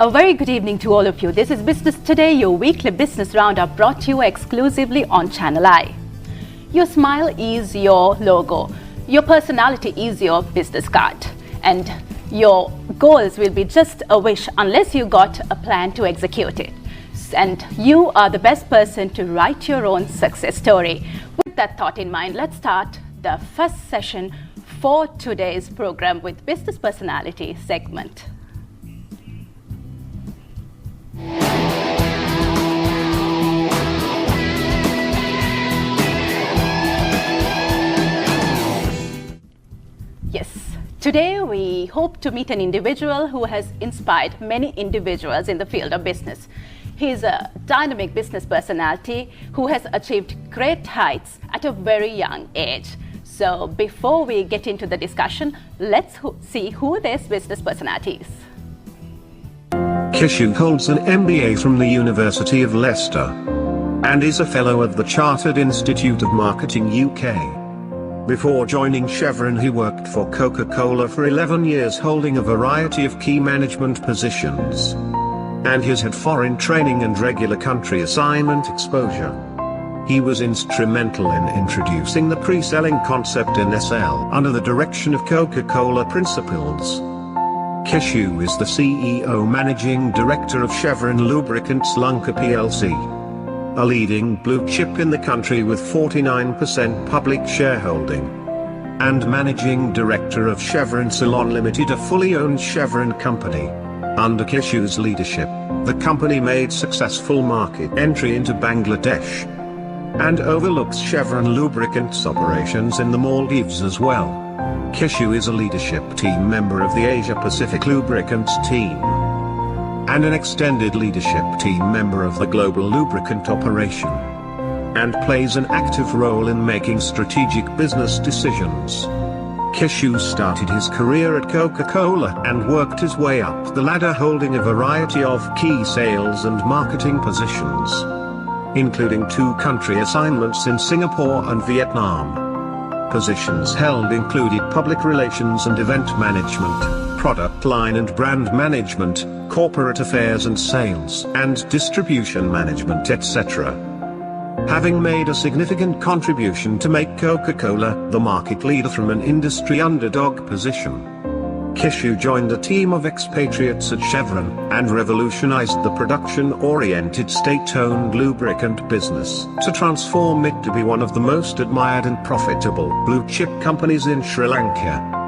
A very good evening to all of you. This is Business Today, your weekly business roundup brought to you exclusively on Channel I. Your smile is your logo. Your personality is your business card. And your goals will be just a wish unless you got a plan to execute it. And you are the best person to write your own success story. With that thought in mind, let's start the first session for today's program with Business Personality segment. Yes, today we hope to meet an individual who has inspired many individuals in the field of business. He is a dynamic business personality who has achieved great heights at a very young age. So before we get into the discussion, let's see who this business personality is. Kishu holds an MBA from the University of Leicester and is a fellow of the Chartered Institute of Marketing UK. Before joining Chevron, he worked for Coca-Cola for 11 years, holding a variety of key management positions, and has had foreign training and regular country assignment exposure. He was instrumental in introducing the pre-selling concept in SL under the direction of Coca-Cola principals. Kishu is the CEO Managing Director of Chevron Lubricants Lanka plc, a leading blue chip in the country with 49% public shareholding, and Managing Director of Chevron Ceylon Limited, a fully owned Chevron company. Under Kishu's leadership, the company made successful market entry into Bangladesh and overlooks Chevron Lubricants operations in the Maldives as well. Kishu is a leadership team member of the Asia Pacific Lubricants team and an extended leadership team member of the Global Lubricant operation, and plays an active role in making strategic business decisions. Kishu started his career at Coca-Cola and worked his way up the ladder, holding a variety of key sales and marketing positions, including 2 country assignments in Singapore and Vietnam. Positions held included public relations and event management, product line and brand management, corporate affairs and sales and distribution management, etc. Having made a significant contribution to make Coca-Cola the market leader from an industry underdog position, Kishu joined a team of expatriates at Chevron and revolutionized the production-oriented state-owned lubricant business to transform it to be one of the most admired and profitable blue-chip companies in Sri Lanka.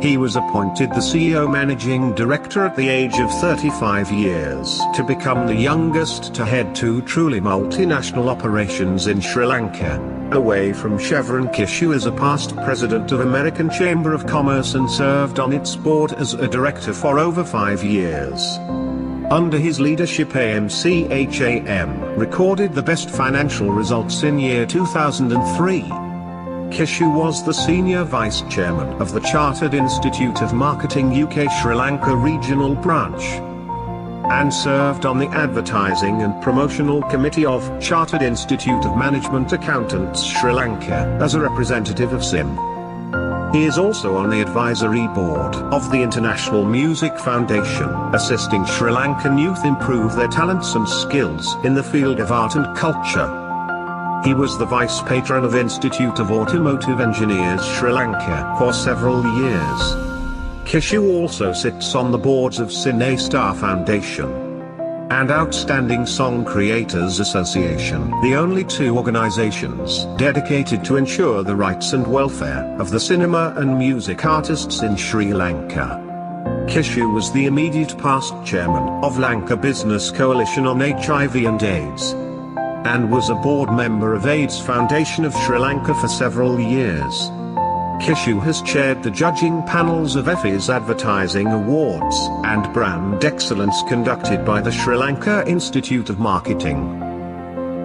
He was appointed the CEO Managing Director at the age of 35 years to become the youngest to head 2 truly multinational operations in Sri Lanka. Away from Chevron, Kishu is a past president of American Chamber of Commerce and served on its board as a director for over 5 years. Under his leadership, AMCHAM recorded the best financial results in year 2003. Kishu was the Senior Vice Chairman of the Chartered Institute of Marketing UK Sri Lanka Regional Branch, and served on the Advertising and Promotional Committee of Chartered Institute of Management Accountants Sri Lanka as a representative of SIM. He is also on the advisory board of the International Music Foundation, assisting Sri Lankan youth improve their talents and skills in the field of art and culture. He was the vice patron of Institute of Automotive Engineers Sri Lanka for several years. Kishu also sits on the boards of Cine Star Foundation and Outstanding Song Creators Association, the only 2 organizations dedicated to ensure the rights and welfare of the cinema and music artists in Sri Lanka. Kishu was the immediate past chairman of Lanka Business Coalition on HIV and AIDS, and was a board member of AIDS Foundation of Sri Lanka for several years. Kishu has chaired the judging panels of Effie's Advertising Awards and Brand Excellence conducted by the Sri Lanka Institute of Marketing.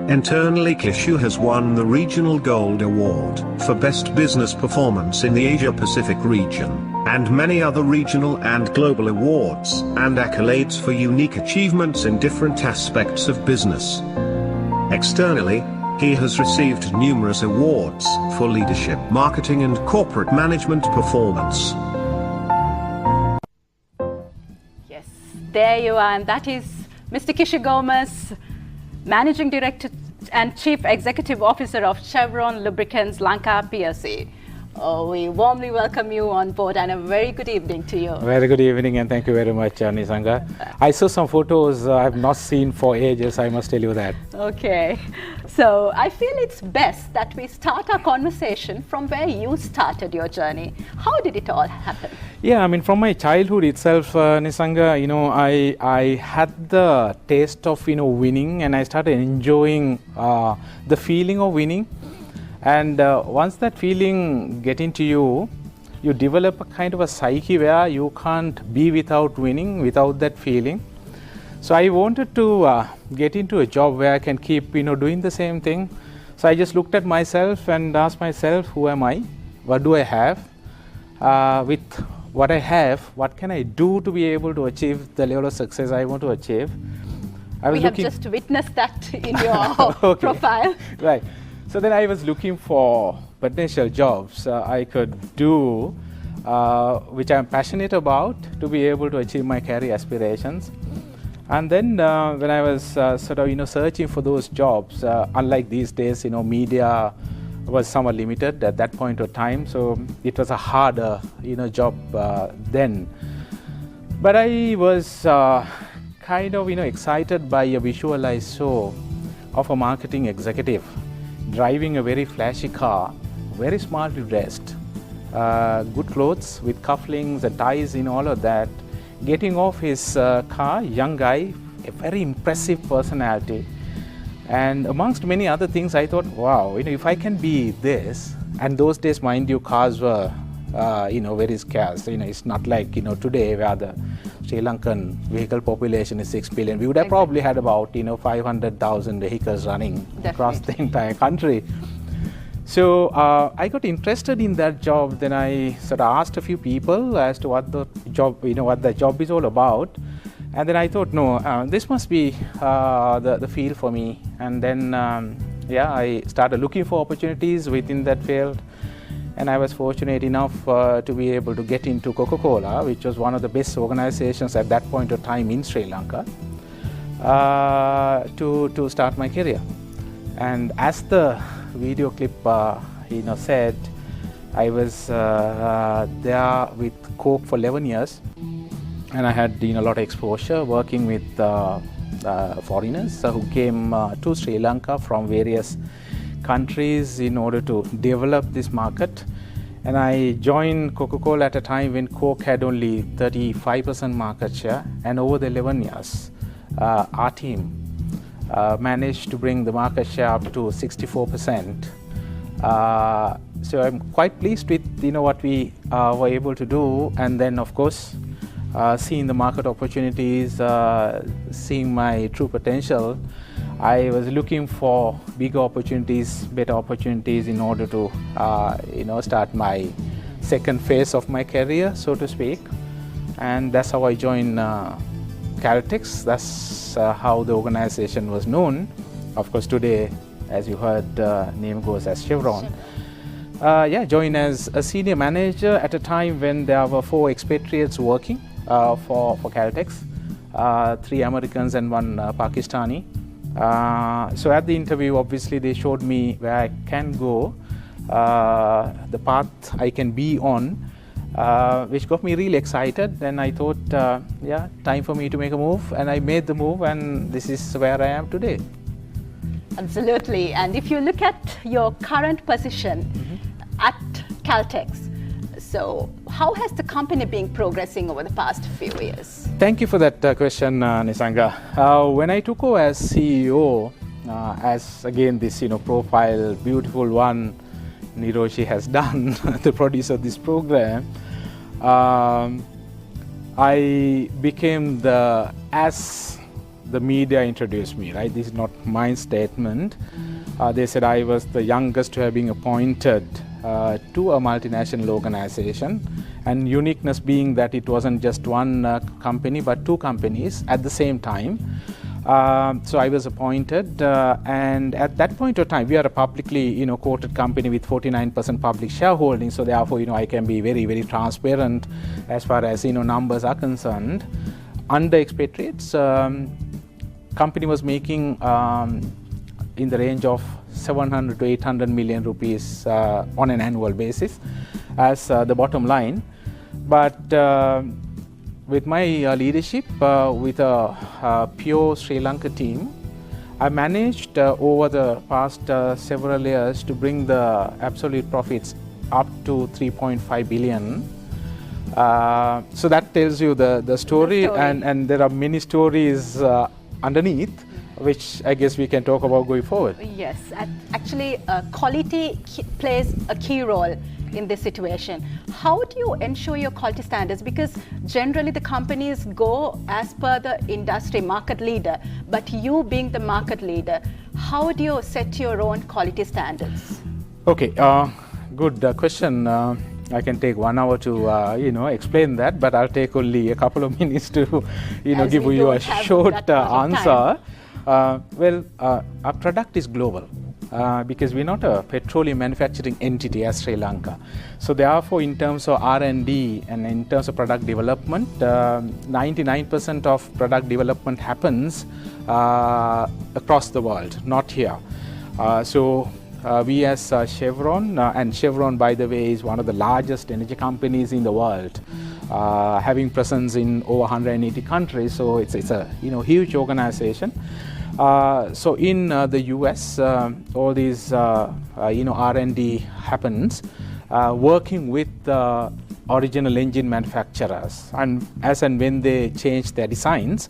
Internally, Kishu has won the Regional Gold Award for Best Business Performance in the Asia-Pacific region, and many other regional and global awards and accolades for unique achievements in different aspects of business. Externally, he has received numerous awards for leadership, marketing and corporate management performance. there you are, and that is Mr. Kishu Gomes, Managing Director and Chief Executive Officer of Chevron Lubricants Lanka PLC. We warmly welcome you on board, and a very good evening to you. Very good evening, and thank you very much, Nisanga. I saw some photos I have not seen for ages, I must tell you that. Okay. So I feel it's best that we start our conversation from where you started your journey. How did it all happen? Yeah, I mean, from my childhood itself, Nisanga, I had the taste of, winning, and I started enjoying the feeling of winning. And once that feeling get into you, you develop a kind of a psyche where you can't be without winning, without that feeling. So I wanted to get into a job where I can keep, doing the same thing. So I just looked at myself and asked myself, who am I? What do I have? With what I have, what can I do to be able to achieve the level of success I want to achieve? We have just witnessed that in your profile. Right. So then I was looking for potential jobs I could do, which I'm passionate about, to be able to achieve my career aspirations. And then when I was searching for those jobs, unlike these days, media was somewhat limited at that point of time, so it was a harder, job then. But I was kind of, excited by a visual I saw of a marketing executive driving a very flashy car, very smartly dressed, good clothes with cufflinks and ties in all of that, getting off his car, young guy, a very impressive personality. And amongst many other things, I thought, wow, if I can be this, and those days, mind you, cars were, very scarce. It's not like, today where the Sri Lankan vehicle population is 6 billion. We would have probably had about, 500,000 vehicles running across the entire country. So I got interested in that job. Then I sort of asked a few people as to what the job, what the job is all about. And then I thought, no, this must be the field for me. And then, I started looking for opportunities within that field. And I was fortunate enough to be able to get into Coca-Cola, which was one of the best organizations at that point of time in Sri Lanka, to start my career. And as the video clip said, I was there with Coke for 11 years, and I had a lot of exposure working with foreigners who came to Sri Lanka from various countries in order to develop this market. And I joined Coca-Cola at a time when Coke had only 35% market share, and over the 11 years our team managed to bring the market share up to 64%. So I'm quite pleased with what we were able to do. And then of course seeing the market opportunities, seeing my true potential, I was looking for bigger opportunities, better opportunities in order to, start my second phase of my career, so to speak. And that's how I joined Caltex. That's how the organization was known. Of course, today, as you heard, name goes as Chevron. Joined as a senior manager at a time when there were 4 expatriates working for Caltex, 3 Americans and 1 Pakistani. So at the interview, obviously, they showed me where I can go, the path I can be on, which got me really excited. And I thought, time for me to make a move. And I made the move, and this is where I am today. Absolutely. And if you look at your current position at Caltex, so how has the company been progressing over the past few years? Thank you for that question, Nisanga. When I took over as CEO, as again this profile, beautiful one, Niroshi has done, the producer of this program, I became as the media introduced me, right? This is not my statement. They said I was the youngest to have been appointed to a multinational organization, and uniqueness being that it wasn't just one company but 2 companies at the same time. So I was appointed, and at that point of time, we are a publicly quoted company with 49% public shareholding. So therefore, I can be very, very transparent as far as numbers are concerned. under expatriates, company was making in the range of 700 to 800 million rupees on an annual basis as the bottom line. But with my leadership, with a pure Sri Lanka team, I managed over the past several years to bring the absolute profits up to 3.5 billion. So that tells you the story. And there are many stories underneath, which I guess we can talk about going forward. Yes, actually quality plays a key role in this situation. How do you ensure your quality standards? Because generally the companies go as per the industry market leader, but you being the market leader, how do you set your own quality standards? Okay, good question. I can take 1 hour to explain that, but I'll take only a couple of minutes to give you a short answer. Well, our product is global. Because we're not a petroleum manufacturing entity as Sri Lanka. So therefore, in terms of R&D and in terms of product development, 99% of product development happens across the world, not here. So we as Chevron, and Chevron, by the way, is one of the largest energy companies in the world, having presence in over 180 countries. So it's a huge organization. So in the US, all these R&D happens working with the original engine manufacturers, and as and when they change their designs,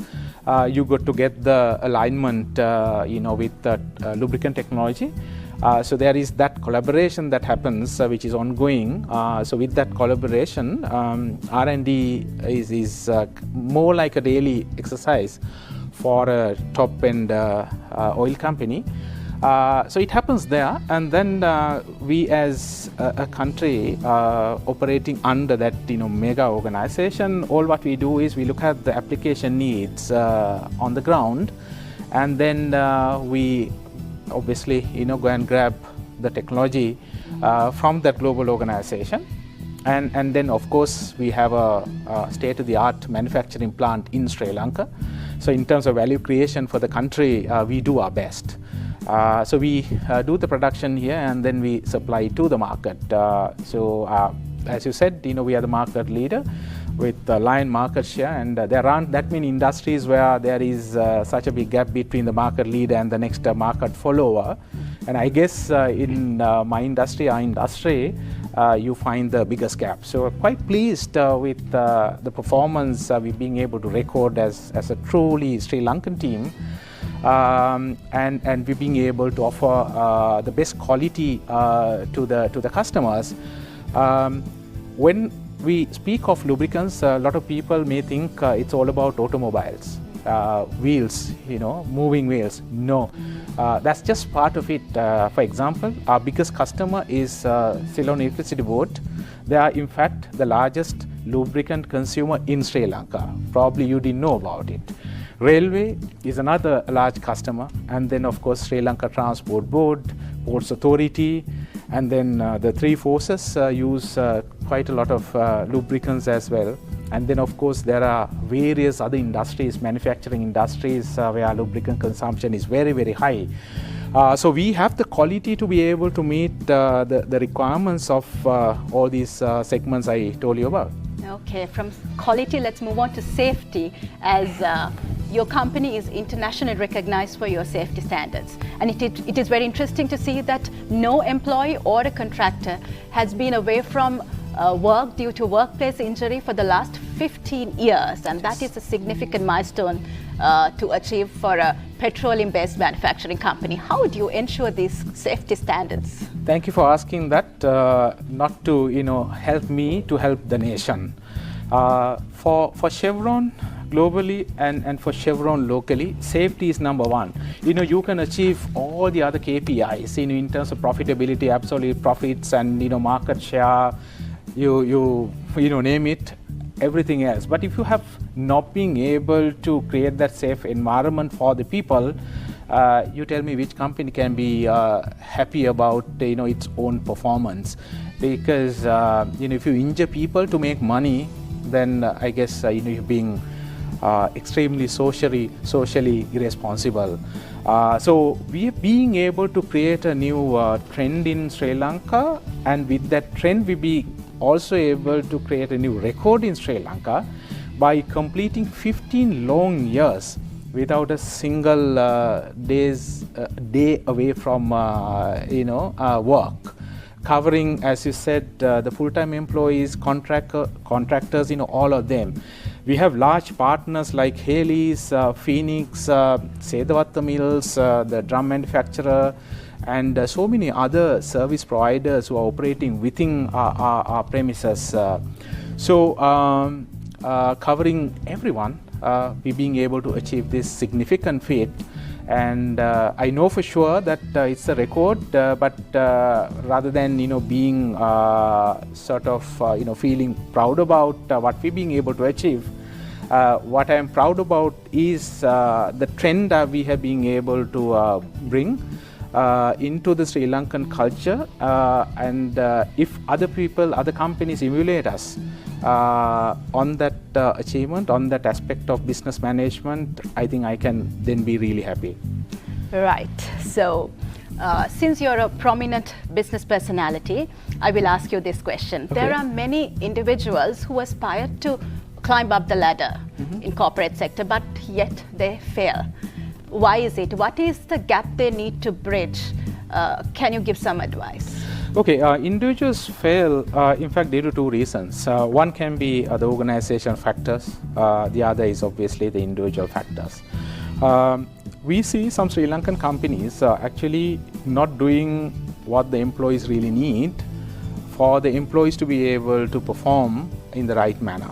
you got to get the alignment with the lubricant technology. So there is that collaboration that happens, which is ongoing. So with that collaboration, R&D is more like a daily exercise for a top-end oil company. So it happens there, and then we as a country operating under that mega organization, all what we do is we look at the application needs on the ground, and then we obviously go and grab the technology from that global organization. And then of course we have a state-of-the-art manufacturing plant in Sri Lanka. So in terms of value creation for the country, we do our best. So we do the production here, and then we supply to the market. As you said, we are the market leader with the lion market share, and there aren't that many industries where there is such a big gap between the market leader and the next market follower. And I guess in my industry, our industry, you find the biggest gap. So we're quite pleased with the performance we've been able to record as a truly Sri Lankan team. And we've been able to offer the best quality to the customers. When we speak of lubricants, a lot of people may think it's all about automobiles, wheels, moving wheels. No, that's just part of it. For example, our biggest customer is Ceylon Electricity Board. They are in fact the largest lubricant consumer in Sri Lanka. Probably you didn't know about it. Railway is another large customer, and then of course Sri Lanka Transport Board, Ports Authority, and then the three forces use quite a lot of lubricants as well. And then of course there are various other industries, manufacturing industries, where lubricant consumption is very, very high. So we have the quality to be able to meet the requirements of all these segments I told you about. Okay, from quality, let's move on to safety, as your company is internationally recognized for your safety standards. And it is very interesting to see that no employee or a contractor has been away from work due to workplace injury for the last 15 years. And that is a significant milestone to achieve for a petroleum-based manufacturing company. How do you ensure these safety standards? Thank you for asking that, not to help me, to help the nation. For Chevron globally and for Chevron locally, safety is number one. You can achieve all the other KPIs in terms of profitability, absolute profits, and market share, you name it, everything else. But if you have not been able to create that safe environment for the people, you tell me which company can be happy about its own performance. Because if you injure people to make money, then I guess you're being extremely socially irresponsible. So we are being able to create a new trend in Sri Lanka, and with that trend we be also able to create a new record in Sri Lanka by completing 15 long years without a single day away from work, covering, as you said, the full-time employees, contractors, all of them. We have large partners like Haley's, Phoenix, Sedavatta Mills, the drum manufacturer, and so many other service providers who are operating within our premises. Covering everyone, we being able to achieve this significant feat. And I know for sure that it's a record, but rather than being feeling proud about what we're being able to achieve, what I'm proud about is the trend that we have been able to bring into the Sri Lankan culture, and if other companies emulate us on that achievement, on that aspect of business management, I think I can then be really happy. Right. So, since you're a prominent business personality, I will ask you this question. Okay. There are many individuals who aspire to climb up the ladder in corporate sector, but yet they fail. Why is it? What is the gap they need to bridge? Can you give some advice? Okay, individuals fail, in fact, due to two reasons. One can be the organization factors. The other is obviously the individual factors. We see some Sri Lankan companies actually not doing what the employees really need for the employees to be able to perform in the right manner.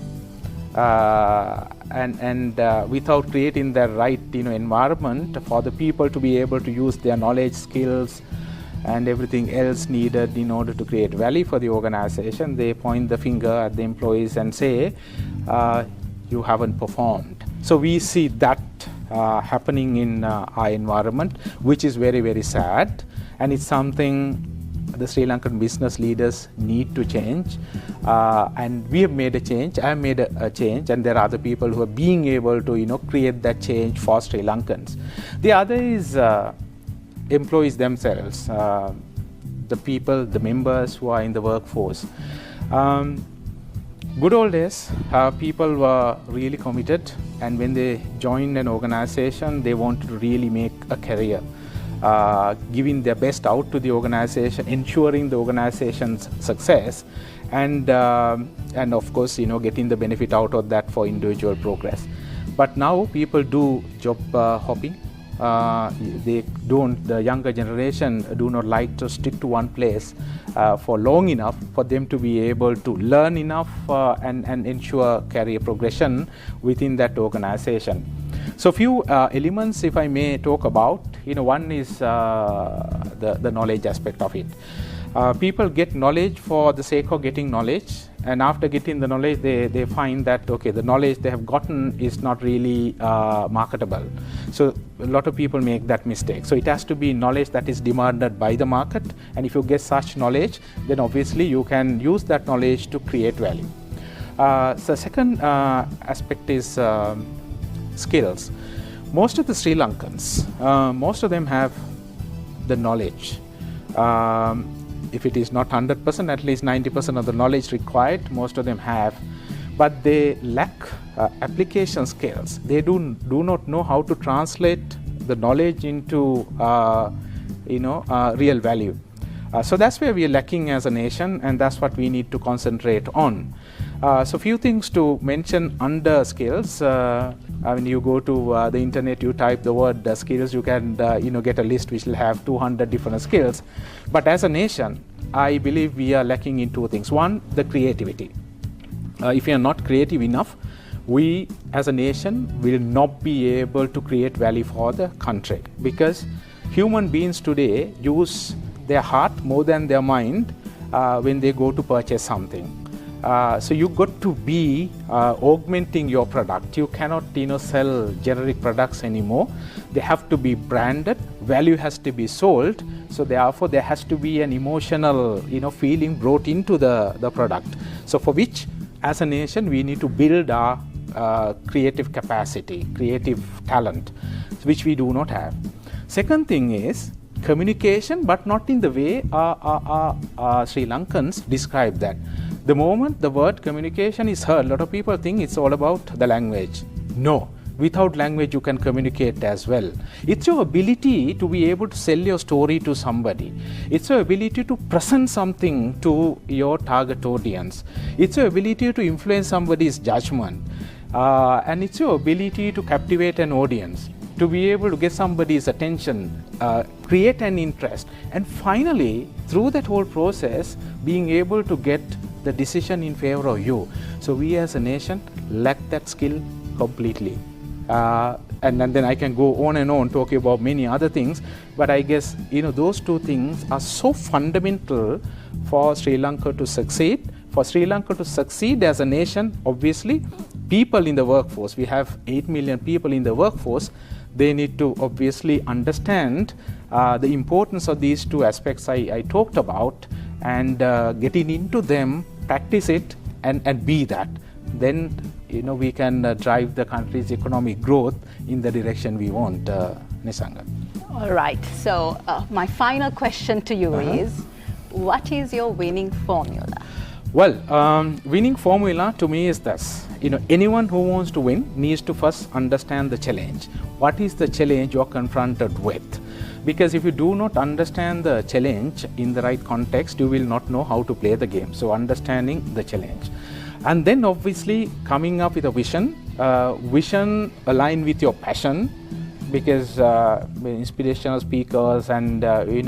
And without creating the right environment for the people to be able to use their knowledge, skills, and everything else needed in order to create value for the organization, they point the finger at the employees and say, you haven't performed. So we see that happening in our environment, which is very, very sad, and it's something the Sri Lankan business leaders need to change, and we have made a change. I have made a change, and there are other people who are being able to create that change for Sri Lankans. The other is employees themselves, the people, the members who are in the workforce. Good old days, people were really committed, and when they joined an organization, they wanted to really make a career, giving their best out to the organization, ensuring the organization's success, and of course, getting the benefit out of that for individual progress. But now people do job hopping. The younger generation do not like to stick to one place for long enough for them to be able to learn enough and ensure career progression within that organization. So few elements, if I may talk about, one is the knowledge aspect of it. People get knowledge for the sake of getting knowledge, and after getting the knowledge, they find that, okay, the knowledge they have gotten is not really marketable. So a lot of people make that mistake. So it has to be knowledge that is demanded by the market, and if you get such knowledge, then obviously you can use that knowledge to create value. So second aspect is skills. Most of the Sri Lankans, most of them have the knowledge. If it is not 100%, at least 90% of the knowledge required, most of them have, but they lack application skills. They do not know how to translate the knowledge into real value. So that's where we are lacking as a nation, and that's what we need to concentrate on. So few things to mention under skills. When you go to the internet, you type the word skills, you can get a list which will have 200 different skills. But as a nation, I believe we are lacking in two things. One, the creativity. If we are not creative enough, we as a nation will not be able to create value for the country, because human beings today use their heart more than their mind when they go to purchase something. So you got to be augmenting your product. You cannot sell generic products anymore. They have to be branded. Value has to be sold. So therefore there has to be an emotional feeling brought into the product. So for which, as a nation, we need to build our creative capacity, creative talent, which we do not have. Second thing is communication, but not in the way Sri Lankans describe that. The moment the word communication is heard, a lot of people think it's all about the language. No. Without language, you can communicate as well. It's your ability to be able to sell your story to somebody. It's your ability to present something to your target audience. It's your ability to influence somebody's judgment. And it's your ability to captivate an audience, to be able to get somebody's attention, create an interest. And finally, through that whole process, being able to get the decision in favor of you. So we as a nation lack that skill completely. And then I can go on and on talking about many other things, but I guess those two things are so fundamental for Sri Lanka to succeed. For Sri Lanka to succeed as a nation, obviously, people in the workforce, we have 8 million people in the workforce, they need to obviously understand the importance of these two aspects I talked about, and getting into them, practice it, and be that. Then we can drive the country's economic growth in the direction we want, Nisanga. All right. So my final question to you is, what is your winning formula? Well, winning formula to me is this. Anyone who wants to win needs to first understand the challenge. What is the challenge you're confronted with? Because if you do not understand the challenge in the right context, you will not know how to play the game. So understanding the challenge. And then obviously coming up with a vision, vision aligned with your passion, because inspirational speakers and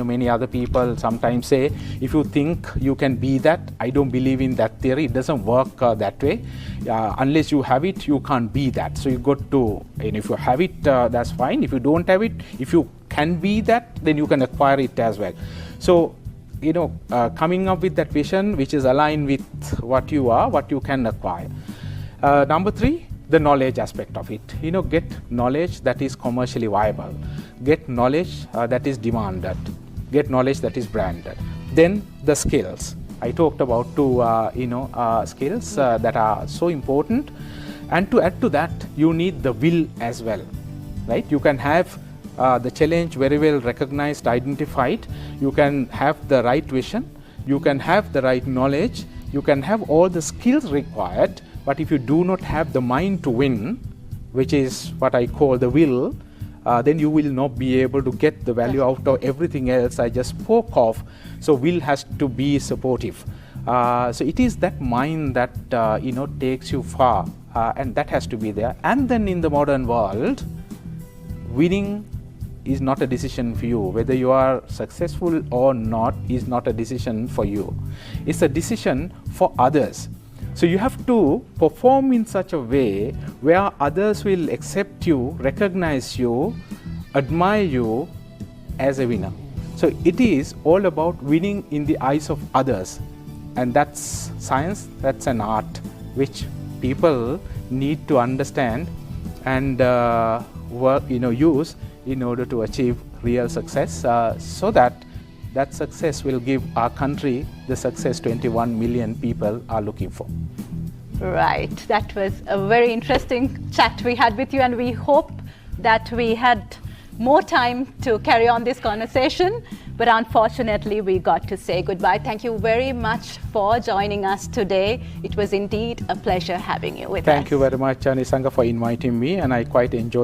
many other people sometimes say, if you think you can be that, I don't believe in that theory. It doesn't work that way. Unless you have it, you can't be that. So you got to, and if you have it, that's fine. If you don't have it, if you can be that, then you can acquire it as well. So coming up with that vision which is aligned with what you are, what you can acquire. Number 3, the knowledge aspect of it. Get knowledge that is commercially viable. Get knowledge that is demanded. Get knowledge that is branded. Then the skills. I talked about 2 skills that are so important. And to add to that, you need the will as well, right? You can have the challenge very well recognized, identified. You can have the right vision. You can have the right knowledge. You can have all the skills required. But if you do not have the mind to win, which is what I call the will, then you will not be able to get the value out of everything else I just spoke of. So will has to be supportive. So it is that mind that takes you far, and that has to be there. And then in the modern world, winning is not a decision for you. Whether you are successful or not is not a decision for you. It's a decision for others. So you have to perform in such a way where others will accept you, recognize you, admire you as a winner. So it is all about winning in the eyes of others. And that's science, that's an art which people need to understand and use in order to achieve real success, so that success will give our country the success 21 million people are looking for. Right. That was a very interesting chat we had with you, and we hope that we had more time to carry on this conversation, but unfortunately we got to say goodbye. Thank you very much for joining us today. It was indeed a pleasure having you with us. Thank you very much, Nisanga, for inviting me, and I quite enjoyed